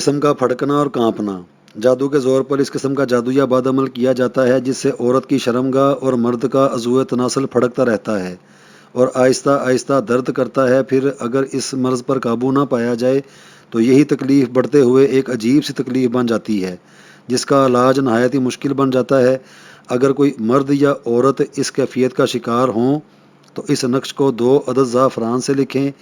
जिस्म का फड़कना और कांपना। जादू के ज़ोर पर इस किस्म का जादू या बदअमल किया जाता है जिससे औरत की शर्मगाह और मर्द का अज़ूए तनासल फड़कता रहता है और आहिस्ता आहिस्ता दर्द करता है। फिर अगर इस मर्ज़ पर काबू ना पाया जाए तो यही तकलीफ़ बढ़ते हुए एक अजीब सी तकलीफ़ बन जाती है जिसका इलाज नहायत ही मुश्किल बन जाता है। अगर कोई मर्द या औरत इस कैफियत का शिकार हों तो इस नक्श को 2 अदद ज़ाफ़रान से लिखें,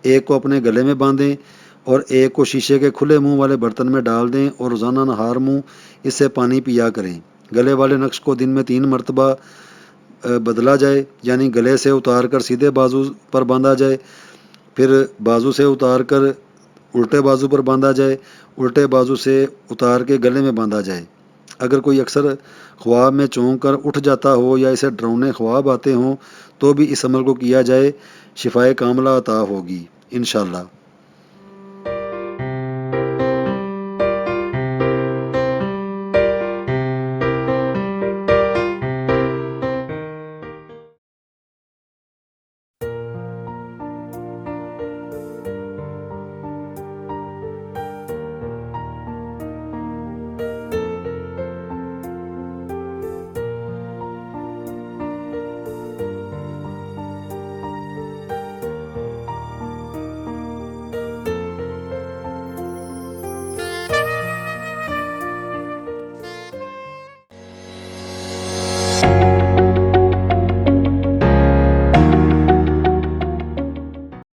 एक को अपने गले में बांधें और एक को शीशे के खुले मुंह वाले बर्तन में डाल दें और रोज़ाना नहार मुंह इससे पानी पिया करें। गले वाले नक्श को दिन में 3 मरतबा बदला जाए, यानी गले से उतार कर सीधे बाजू पर बांधा जाए, फिर बाजू से उतार कर उल्टे बाजू पर बांधा जाए, उल्टे बाजू से उतार के गले में बांधा जाए। अगर कोई अक्सर ख्वाब में चौंक कर उठ जाता हो या इसे डरावने ख्वाब आते हों तो भी इस अमल को किया जाए, शिफाए कामला अता होगी इंशाअल्लाह।